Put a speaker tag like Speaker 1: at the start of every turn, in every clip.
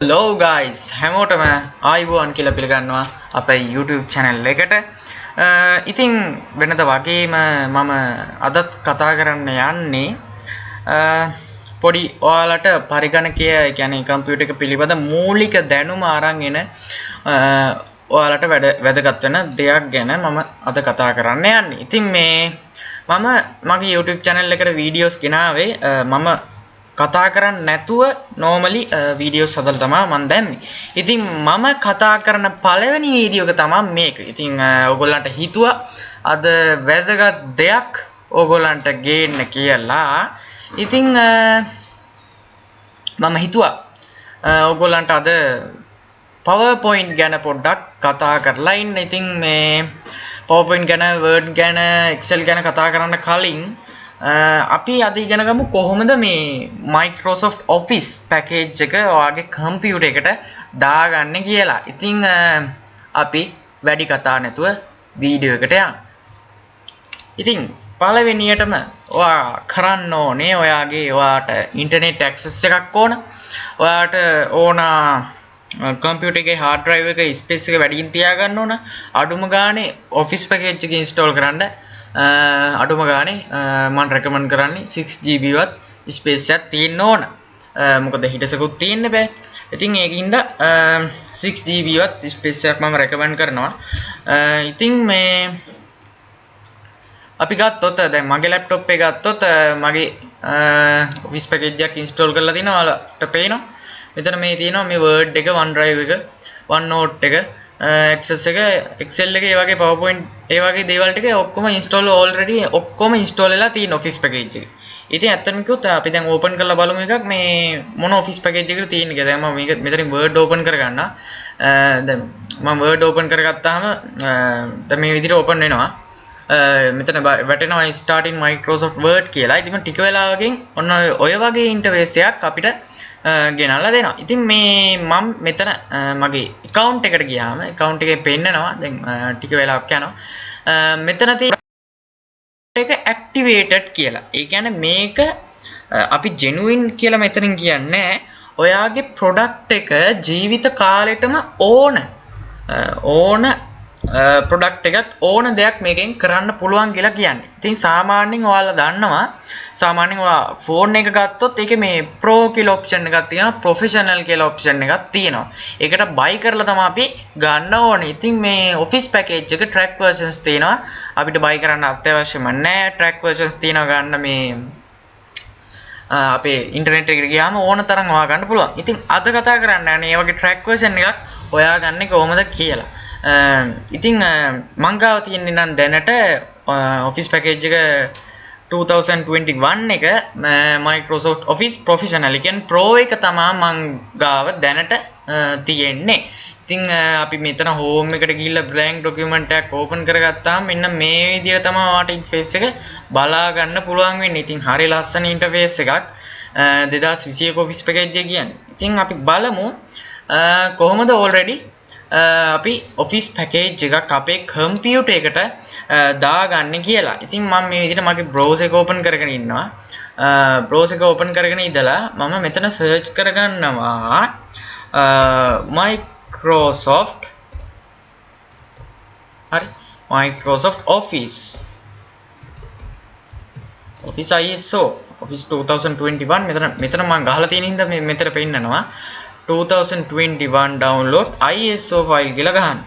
Speaker 1: Hello guys හැමෝටම ආයිබෝවන් කියලා පිළිගන්නවා අපේ YouTube channel එකට. ඉතින් වෙනද වගේම මම අදත් කතා කරන්න යන්නේ පොඩි ඔයාලට පරිගණකය කියන්නේ කම්පියුටර් එක පිළිබඳ මූලික දැනුම අරන් එන ඔයාලට වැදගත් වෙන දෙයක් ගැන මම අද කතා කරන්න යන්නේ. ඉතින් මම මගේ YouTube channel එකට වීඩියෝස් ගෙනාවේ මම කතා කරන්නේ නැතුව normally videos හදලා තමයි මම දැම්මේ. ඉතින් මම කතා කරන පළවෙනි වීඩියෝ එක තමයි මේක. ඉතින් ඕගොල්ලන්ට හිතුවා අද වැදගත් දෙයක් ඕගොල්ලන්ට ගේන්න කියලා. ඉතින් මම හිතුවා ඕගොල්ලන්ට අද PowerPoint ගැන පොඩ්ඩක් කතා කරලා ඉන්න. ඉතින් PowerPoint ගැන, Word ගැන, Excel ගැන කතා කරන්න කලින් අපි අද ඉගෙන ගමු කොහොමද මේ Microsoft Office package එක ඔයාගේ කම්පියුටර් එකට දාගන්නේ කියලා. ඉතින් අපි වැඩි කතා නැතුව වීඩියෝ එකට යමු. ඉතින් පළවෙනියටම ඔයා කරන්න ඕනේ ඔයාට ඉන්ටර්නෙට් ඇක්සස් එකක් ඕන. ඔයාට ඕන කම්පියුටර් එකේ hard drive එක ස්පේස් එක වැඩියෙන් තියාගන්න ඕන. අඩුම ගානේ Office package එක install කරන්න අඩුම ගානේ මම රෙකමන්ඩ් කරන්නේ 6GB වත් ස්පේස් එකක් තියෙන්න ඕන. මොකද හිටසකුත් තියෙන්න බෑ. ඉතින් ඒකින්ද 6GB වත් ස්පේස් එකක් මම රෙකමන්ඩ් කරනවා. ඉතින් අපි ගත්තොත් දැන් මගේ ලැප්ටොප් එක ගත්තොත් මගේ Office package එකක් install කරලා තිනවා. ඔයාලට පේනවා. මෙතන මේ තියෙනවා මේ Word එක, OneDrive එක, OneNote එක, Access එක, Excel එක, ඒ වගේ PowerPoint ඒ වගේ දේවල් ටික ඔක්කොම install already ඔක්කොම install වෙලා තියෙන Office package එක. ඉතින් ඇත්තටම කිව්වොත් අපි දැන් open කරලා බලමු එකක් මේ මොන Office package එකද තියෙන්නේ කියලා. දැන් මම මේක මෙතනින් Word open කරගන්නවා. දැන් මම Word open කරගත්තාම දැන් මේ විදිහට open වෙනවා. මෙතන වැටෙනවා start in Microsoft Word කියලා. ඉතින් ටික වෙලාවකින් ඔන්න ඔය වගේ ඉන්ටර්ෆේස් එකක් අපිට ගෙනල්ලා දෙනවා. ඉතින් මම මෙතන මගේ account එකට ගියාම account එකේ පෙන්නනවා දැන් ටික වෙලාවක් යනවා. මෙතන තියෙන එක activated කියලා. ඒ කියන්නේ මේක අපි genuine කියලා මෙතනින් කියන්නේ ඔයාගේ product එක ජීවිත කාලෙටම ඕන product එකත් ඕන දෙයක් මේකෙන් කරන්න පුළුවන් කියලා කියන්නේ. ඉතින් සාමාන්‍යයෙන් ඔයාලා දන්නවා සාමාන්‍යයෙන් ඔයා ෆෝන් එක ගත්තොත් ඒකේ මේ pro කියලා option එකක් තියෙනවා, professional කියලා option එකක් තියෙනවා. ඒකට buy කරලා තමයි අපි ගන්න ඕනේ. ඉතින් මේ office package එක track versions තියෙනවා. අපිට buy කරන්න අත්‍යවශ්‍යම නැහැ. track versions තියෙනවා ගන්න මේ අපේ ඉන්ටර්නෙට් එකට ගියාම ඕන තරම් හොයා ගන්න පුළුවන්. ඉතින් අද කතා කරන්න යන්නේ මේ වගේ track version එකක් හොයාගන්නේ කොහොමද කියලා. ඉතින් මං ගාව තියෙන්නේ නම් දැනට Office package එක 2021 එක Microsoft Office Professional කියන්නේ Pro එක තමයි මං ගාව දැනට තියෙන්නේ. ඉතින් අපි මෙතන home එකට ගිහිල්ලා blank document එකක් open කරගත්තාම මෙන්න මේ විදිහට තමයි ඔයාලට interface එක බලා ගන්න පුළුවන් වෙන්නේ. ඉතින් හරිය ලස්සන interface එකක් 2021 Office package එක කියන්නේ. ඉතින් අපි බලමු කොහොමද already අපි Office package එකක් අපේ කම්පියුටර් එකට දාගන්නේ කියලා. ඉතින් මම මේ විදිහට මගේ browser එක open කරගෙන ඉන්නවා. browser එක open කරගෙන ඉඳලා මම මෙතන search කරගන්නවා Microsoft Microsoft Office ISO Office 2021 මෙතන මම ගහලා තියෙන හින්දා මෙතන පෙන්නනවා 2021 download ISO file කියලා ගහන්න.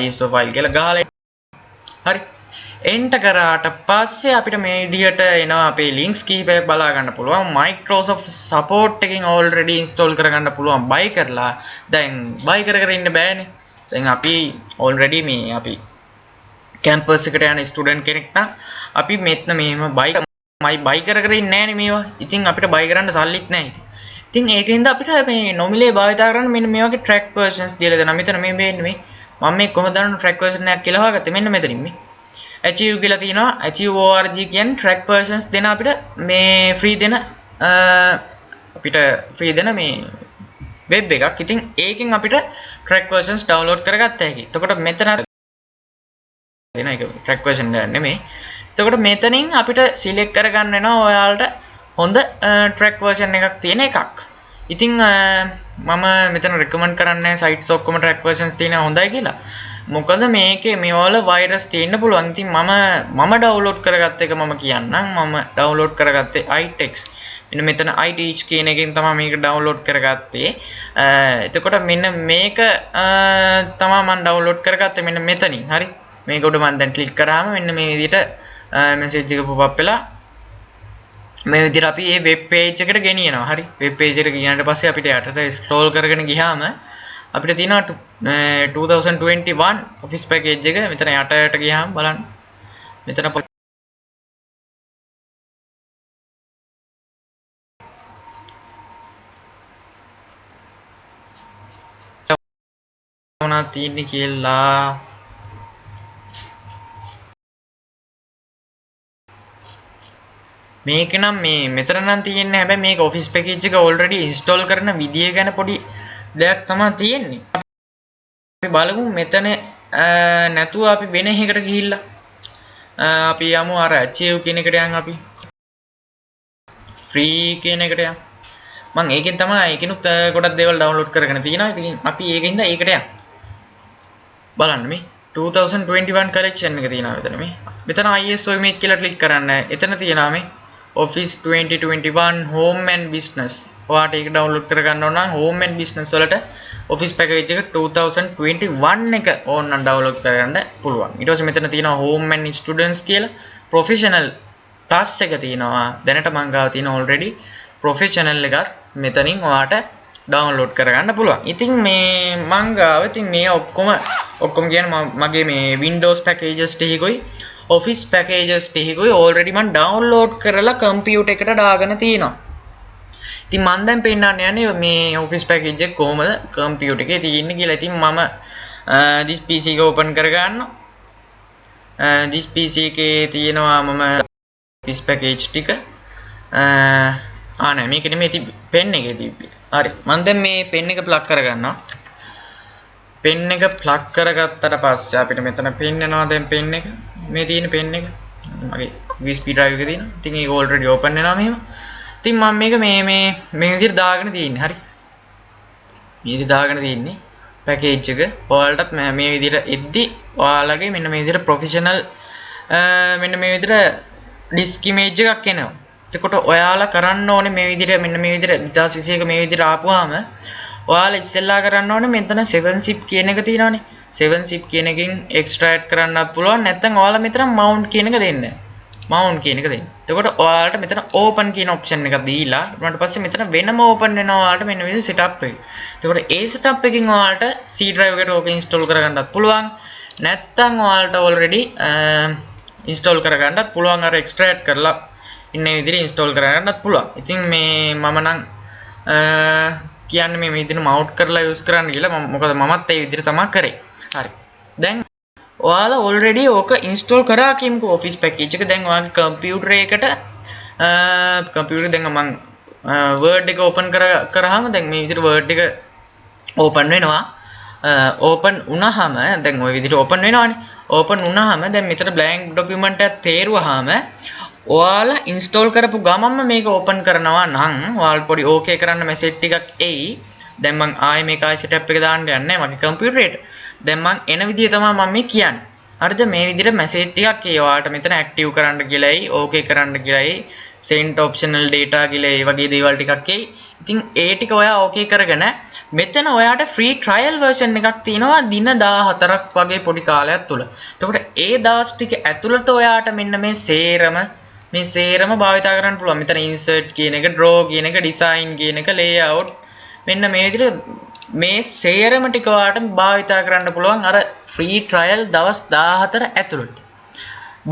Speaker 1: ISO file කියලා ගහලා හරි enter කරාට පස්සේ අපිට මේ විදිහට එනවා අපේ links කීපයක් බලා ගන්න පුළුවන්. Microsoft support එකකින් already install කරගන්න පුළුවන් buy කරලා. දැන් buy කර ඉන්න බෑනේ. දැන් අපි already මේ අපි campus එකට යන student කෙනෙක් නම් අපි මෙතන මෙහෙම buy කර ඉන්නේ නෑනේ මේවා. ඉතින් අපිට buy කරන්න සල්ලිත් නෑ ඉතින්. ඉතින් ඒකෙන්ද අපිට මේ නොමිලේ භාවිතා කරන්න මෙන්න මේ වගේ track versions දීලා දෙනවා. මෙතන මේ වෙන්නේ මම මේ කොහොමද දාන්න track version එකක් කියලා හොයාගත්තේ මෙන්න මෙතනින් මේ achieve කියලා තියෙනවා. achieve org කියන්නේ track versions දෙන අපිට මේ free දෙන මේ web එකක්. ඉතින් ඒකෙන් අපිට track versions download කරගත්ත හැකියි. එතකොට මෙතන දෙන එක track version නෙමෙයි. එතකොට මෙතනින් අපිට select කරගන්න වෙනවා ඔයාලට හොඳ track version එකක් තියෙන එකක්. ඉතින් මම මෙතන රෙකමන්ඩ් කරන්නේ සයිට්ස් ඔක්කොම ට්‍රැක් වර්ෂන්ස් තියෙනවා හොඳයි කියලා. මොකද මේකේ මේවල වෛරස් තියෙන්න පුළුවන්. ඉතින් මම ඩවුන්ලෝඩ් කරගත්ත එක මම කියන්නම්. මම ඩවුන්ලෝඩ් කරගත්තේ iTex. මෙන්න මෙතන iTeach කියන එකෙන් තමයි මේක ඩවුන්ලෝඩ් කරගත්තේ. එතකොට මෙන්න මේක තමයි මම ඩවුන්ලෝඩ් කරගත්තේ මෙන්න මෙතනින්. හරි. මේක උඩ මම දැන් ක්ලික් කරාම මෙන්න මේ විදිහට මෙසේජ් එක pop up වෙලා මේ විදිහට අපි මේ වෙබ් පේජ් එකට ගෙනියනවා. හරි. වෙබ් පේජ් එකට ගෙනියනට පස්සේ අපිට යටට ස්ක්‍රෝල් කරගෙන ගියාම අපිට තියෙනවා 2021 ඔෆිස් පැකේජ් එක. මෙතන යටට ගියාම බලන්න. මෙතන මොනවද තියෙන්නේ කියලා මේක නම් මේ මෙතන නම් තියෙන්නේ හැබැයි මේක ඔෆිස් පැකේජ් එක ඔල්රෙඩි ඉන්ස්ටෝල් කරන විදිය ගැන පොඩි දෙයක් තමයි තියෙන්නේ. අපි බලමු මෙතන නැතුව අපි වෙන එකකට ගිහිල්ලා අපි යමු අර achieve කියන එකට යන් අපි free කියන එකට යන්. මම ඒකෙන් තමයි ඒකිනුත් ගොඩක් දේවල් ඩවුන්ලෝඩ් කරගෙන තියෙනවා. ඉතින් අපි ඒකින්ද ඒකට යන්. බලන්න මේ 2021 collection එක තියෙනවා මෙතන මේ. මෙතන ISO image කියලා ක්ලික් කරන්න. එතන තියෙනවා මේ Office 2021 Home and Business. ඔයාට ඒක ඩවුන්ලෝඩ් කරගන්න ඕන නම් Home and Business වලට Office package එක 2021 එක ඕන නම් ඩවුන්ලෝඩ් කරගන්න පුළුවන්. ඊට පස්සේ මෙතන තියෙනවා Home and Students කියලා Professional Plus එක තියෙනවා. දැනට මම ගාව තියෙන already Professional එකත් මෙතනින් ඔයාට ඩවුන්ලෝඩ් කරගන්න පුළුවන්. ඉතින් මේ මං ගාව ඉතින් මේ ඔක්කොම කියන්නේ මගේ මේ Windows packages ටිකයි Office packages ටිකයි already මම ඩවුන්ලෝඩ් කරලා කම්පියුටර් එකට දාගෙන තියෙනවා. ඉතින් මම දැන් පෙන්නන්න යන්නේ මේ Office package එක කොහොමද කම්පියුටර් එකේ තියෙන්නේ කියලා. ඉතින් මම this PC එක open කරගන්නවා. this PC එකේ තියෙනවා මම Office package ටික නෑ මේක නෙමෙයි තිබ්බේ pen එකේ තිබ්බේ. හරි මම දැන් මේ pen එක plug කරගන්නවා. pen එක plug කරගත්තට පස්සේ අපිට මෙතන පෙන්නනවා දැන් pen එක. මේ තියෙන pen එක මගේ USB drive එකේ තියෙනවා. ඉතින් ඒක already open වෙනවා මෙහෙම. ඉතින් මම මේක මේ විදිහට දාගෙන තියෙන්නේ. හරි. මේ විදිහට දාගෙන තියෙන්නේ package එක. ඔයාලටත් මේ විදිහට එද්දි ඔයාලගේ මෙන්න මේ විදිහට professional මෙන්න මේ විදිහට disk image එකක් එනවා. එතකොට ඔයාලා කරන්න ඕනේ මේ විදිහට මෙන්න මේ විදිහට 2021 මේ විදිහට ආපුවාම ඔයාලා ඉස්සෙල්ලා කරන්න ඕනේ මෙතන 7zip කියන එක තියෙනවානේ 7zip කියන එකෙන් extract කරන්නත් පුළුවන් නැත්නම් ඔයාලා මෙතන mount කියන එක දෙන්න mount කියන එක දෙන්න. එතකොට ඔයාලට මෙතන open කියන option එක දීලා ඊට පස්සේ මෙතන වෙනම open වෙනවා ඔයාලට මෙන්න මේ විදිහට setup එක. එතකොට ඒ setup එකකින් ඔයාලට C drive එකට ඕක install කරගන්නත් පුළුවන්. නැත්නම් ඔයාලට already install කරගන්නත් පුළුවන් අර extract කරලා ඉන්න විදිහට install කරගන්නත් පුළුවන්. ඉතින් මේ මම නම් කියන්නේ මේ විදිහට mount කරලා use කරන්න කියලා මොකද මමත් ඒ විදිහට තමයි කරේ. හරි. දැන් ඔයාලා already ඕක install කරා කියමුකෝ office package එක. දැන් ඔයාගේ computer එකකට computer දැන් මම word එක open කරාම දැන් මේ විදිහට word එක open වෙනවා. open වුණාම දැන් ওই විදිහට open වෙනවානේ. open වුණාම දැන් මෙතන blank document එකක් තේරුවාම ඔයාලා install කරපු ගමන්ම මේක open කරනවා නම් ඔයාලා පොඩි okay කරන්න message ටිකක් එයි. දැන් මම ආයේ මේක ආයෙ setup එක දාන්න යන්නේ මගේ computer එකට. දැන් මම එන විදිය තමයි මම මේ කියන්නේ. හරිද? මේ විදිහට message ටිකක් එයි. ඔයාලට මෙතන active කරන්න කියලායි okay කරන්න කියලායි send optional data කියලා ඒ වගේ දේවල් ටිකක් එයි. ඉතින් ඒ ටික ඔයා okay කරගෙන මෙතන ඔයාට free trial version එකක් තියෙනවා දින 14ක් වගේ පොඩි කාලයක් තුල. එතකොට ඒ දවස් ටික ඇතුළත ඔයාට මෙන්න මේ සේරම භාවිතා කරන්න පුළුවන්. මෙතන insert කියන එක, draw කියන එක, design කියන එක, layout මෙන්න මේ විදිහට මේ සේරම ටික ඔයාට භාවිතා කරන්න පුළුවන් අර free trial දවස් 14 ඇතුළත.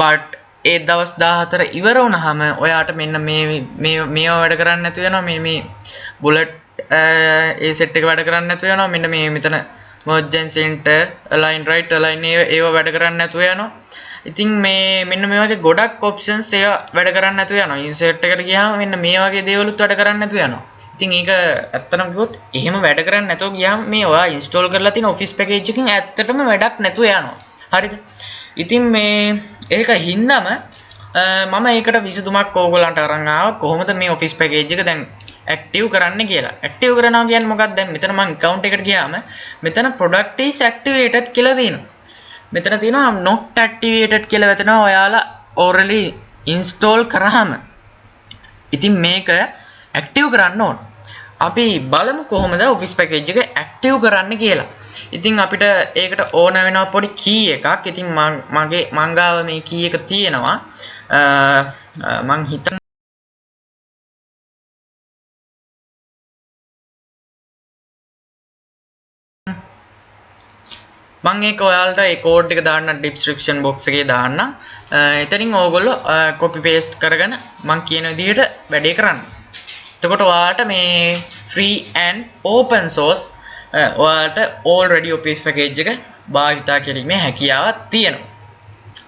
Speaker 1: but ඒ දවස් 14 ඉවර වුණාම ඔයාට මෙන්න මේවා වැඩ කරන්න නැතු වෙනවා. මේ bullet ඒ set එක වැඩ කරන්න නැතු වෙනවා. මෙන්න මේ මෙතන merge and center, align right, align ඒව වැඩ කරන්න නැතු වෙනවා. ඉතින් මේ මෙන්න මේ වගේ ගොඩක් options ඒවා වැඩ කරන්න නැතු වෙනවා. insert එකට ගියාම මෙන්න මේ වගේ දේවලුත් වැඩ කරන්න නැතු වෙනවා. ඉතින් ඒක ඇත්තටම කිව්වොත් එහෙම වැඩ කරන්නේ නැතෝ ගියාම මේ ඔයා install කරලා තියෙන office package එකකින් ඇත්තටම වැඩක් නැතුව යනවා. හරිද? ඉතින් මේ ඒක හින්දාම මම ඒකට විසඳුමක් ඕගොල්ලන්ට අරන් ආවා. කොහොමද මේ office package එක දැන් ඇක්ටිව් කරන්න කියලා. ඇක්ටිව් කරනවා කියන්නේ මොකක්ද? දැන් මෙතන මම account එකට ගියාම මෙතන product is activated කියලා තියෙනවා. මෙතන තියෙනවා not activated කියලා වැටෙනවා ඔයාලා already install කරාම. ඉතින් මේක ඇක්ටිව් කරන්න ඕන. අපි බලමු කොහොමද office package එක ඇක්ටිව් කරන්න කියලා. ඉතින් අපිට ඒකට ඕන වෙනවා පොඩි key එකක්. ඉතින් මං ගාව මේ key එක තියෙනවා. මං හිතන මම ඒක ඔයාලට ඒ කෝඩ් එක දාන්න description box එකේ දාන්න. එතනින් ඕගොල්ලෝ copy paste කරගෙන මම කියන විදිහට වැඩේ කරන්න. එතකොට ඔයාලට මේ free and open source ඔයාලට already office package එක භාවිතා කිරීමේ හැකියාවක් තියෙනවා.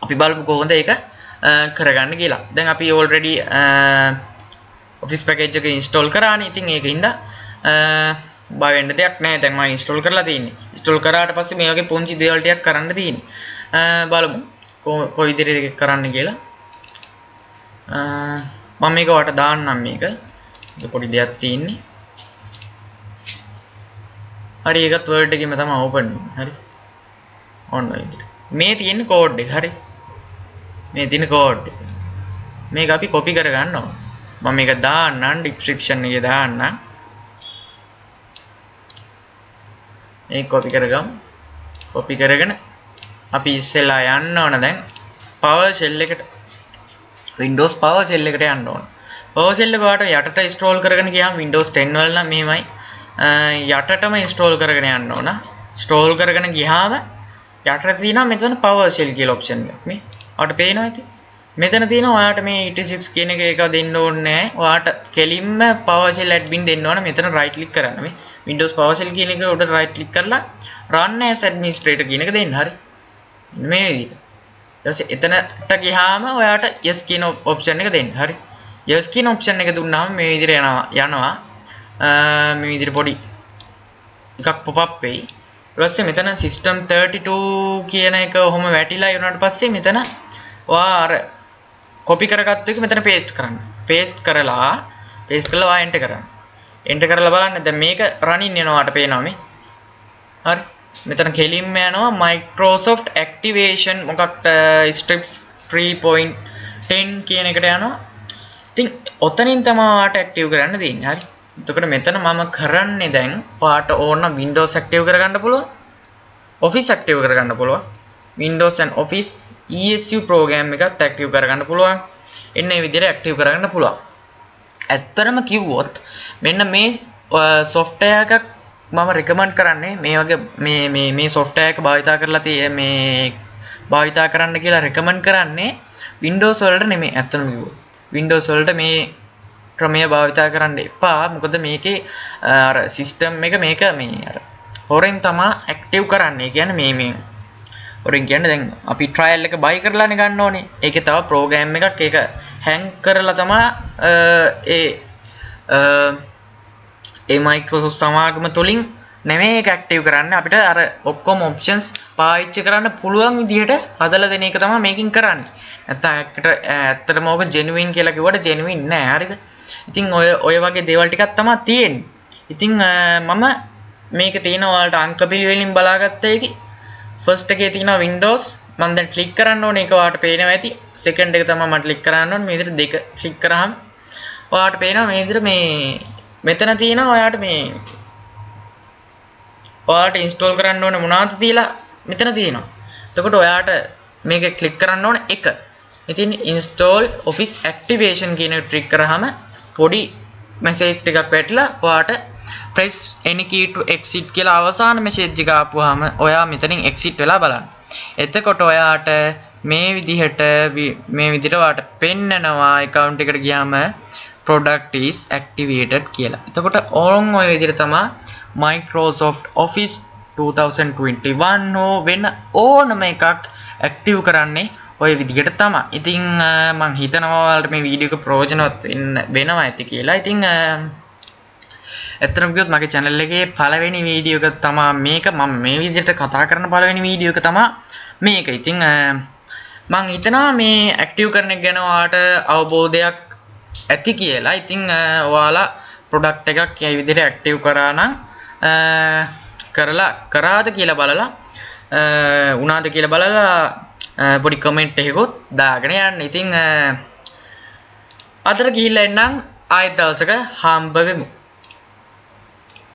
Speaker 1: අපි බලමු කොහොමද ඒක කරගන්න කියලා. දැන් අපි already office package එක install කරානේ. ඉතින් ඒකින්ද බය වෙන්න දෙයක් නැහැ. දැන් මම install කරලා තියෙන්නේ. install කරාට පස්සේ මේ වගේ පුංචි දේවල් ටිකක් කරන්න තියෙන්නේ. බලමු කොයි විදිහට කරන්න කියලා. මම මේක වට දාන්නම් මේක. ඒක පොඩි දෙයක් තියෙන්නේ. හරි ඒකත් word එකෙම තමයි open වෙන්නේ. හරි. ඔන්න ඔය විදිහට. මේ තියෙන code එක. හරි. මේ තියෙන code එක. මේක අපි copy කරගන්න ඕන. මම මේක දාන්නම් description එකේ දාන්නම්. මේක copy කරගමු. copy කරගෙන අපි ඉස්සෙල්ලා යන්න ඕන දැන් PowerShell එකට. Windows PowerShell එකට යන්න ඕන. PowerShell එක ඔයාලට යටට install කරගෙන ගියාම Windows 10 වල නම් මෙහෙමයි. යටටම install කරගෙන යන්න ඕන. install කරගෙන ගියාම යටට තියෙනවා මෙතන PowerShell කියලා option එකක්. මේ ඔයාලට පේනවා ඇති. මෙතන තියෙනවා ඔයාලට මේ ET6 කියන එක දෙන්න ඕනේ නැහැ. ඔයාලට කෙලින්ම PowerShell admin දෙන්න ඕන. මෙතන right click කරන්න මේ Windows PowerShell කියන එක උඩ right click කරලා run as administrator කියන එක දෙන්න. හරි. මේ විදිහට. ඊට පස්සේ එතනට ගියාම ඔයාලට yes කියන option එක දෙන්න. හරි. yes කියන option එක දුන්නාම මේ විදිහට යනවා. මේ විදිහට පොඩි එකක් pop up වෙයි. ඊට පස්සේ මෙතන system 32 කියන එක ඔහොම වැටිලා ඉවරනට පස්සේ මෙතන ඔයා අර copy කරගත්ත එක මෙතන paste කරන්න. paste කරලා ඔයා enter කරන්න. enter කරලා බලන්න දැන් මේක running වෙනවාට පේනවා මේ. හරි. මෙතන කෙලින්ම යනවා Microsoft Activation මොකක්ද steps 3.10 කියන එකට යනවා. ඉතින් ඔතනින් තමයි ඔයාට active කරන්න තියෙන්නේ. හරි. එතකොට මෙතන මම කරන්නේ දැන් ඔයාට ඕන Windows active කරගන්න පුළුවන්. Office active කරගන්න පුළුවන්. Windows and Office ESU program එකත් active කරගන්න පුළුවන්. එන්න මේ විදිහට active කරගන්න පුළුවන්. ඇත්තටම කිව්වොත් මෙන්න මේ software එකක් මම recommend කරන්නේ මේ වගේ මේ software එක භාවිතා කරලා මේ භාවිතා කරන්න කියලා recommend කරන්නේ Windows වලට නෙමෙයි. ඇත්තටම කිව්වොත් Windows වලට මේ ක්‍රමය භාවිතා කරන්න එපා. මොකද මේකේ අර system එක මේක මේ අර හොරෙන් තමයි active කරන්නේ. කියන්නේ මේ හොරෙන් කියන්නේ දැන් අපි trial එක buy කරලානේ ගන්න ඕනේ. ඒකේ තව program එකක් ඒක hang කරලා තමයි ඒ Microsoft සමාගම තුලින් නෙමෙයි ඒක active කරන්න. අපිට අර ඔක්කොම options පාවිච්චි කරන්න පුළුවන් විදිහට හදලා දෙන එක තමයි මේකෙන් කරන්නේ. නැත්නම් ඇත්තටම ඔබ genuine කියලා කිව්වට genuine නෑ. හරිද? ඉතින් ඔය වගේ දේවල් ටිකක් තමයි තියෙන්නේ. ඉතින් මම මේක තියෙන ඔයාලට අංක පිළිවෙලින් බලාගත්ත එකේ first එකේ තියෙනවා Windows මම දැන් click කරන්න ඕනේ ඒක ඔයාලට පේනවා ඇති. second එක තමයි මම click කරන්න ඕනේ. මේ විදිහට දෙක click කරාම ඔයාලට පේනවා මේ විදිහට මේ මෙතන තියෙනවා ඔයාලට install කරන්න ඕනේ මොනවද තියලා මෙතන තියෙනවා. එතකොට ඔයාලට මේක click කරන්න ඕනේ එක. ඉතින් install office activation කියන එක click කරාම පොඩි message එකක් වැටලා ඔයාට press any key to exit කියලා අවසාන message එක ආපුවාම ඔයා මෙතනින් exit වෙලා බලන්න. එතකොට ඔයාට මේ විදිහට ඔයාට පෙන්නනවා account එකට ගියාම product is activated කියලා. එතකොට ඕන් ඔය විදිහට තමයි Microsoft Office 2021 හෝ වෙන ඕනම එකක් active කරන්නේ ඔය විදිහට තමයි. ඉතින් මම හිතනවා ඔයාලට මේ වීඩියෝ එක ප්‍රයෝජනවත් වෙනවා ඇති කියලා. ඉතින් ඇත්තටම කිව්වොත් මගේ channel එකේ පළවෙනි වීඩියෝ එක තමයි මේක. මම මේ විදිහට කතා කරන පළවෙනි වීඩියෝ එක තමයි මේක. ඉතින් මම හිතනවා මේ active කරන එක ගැන ඔයාලට අවබෝධයක් ඇති කියලා. ඉතින් ඔයාලා ප්‍රොඩක්ට් එකක් මේ විදිහට ඇක්ටිව් කරා නම් කරාද කියලා බලලා උනාද කියලා බලලා පොඩි කමෙන්ට් එකකුත් දාගෙන යන්න. ඉතින් අතට ගිහිල්ලා එන්නම් ආයෙත් දවසක හම්බ වෙමු.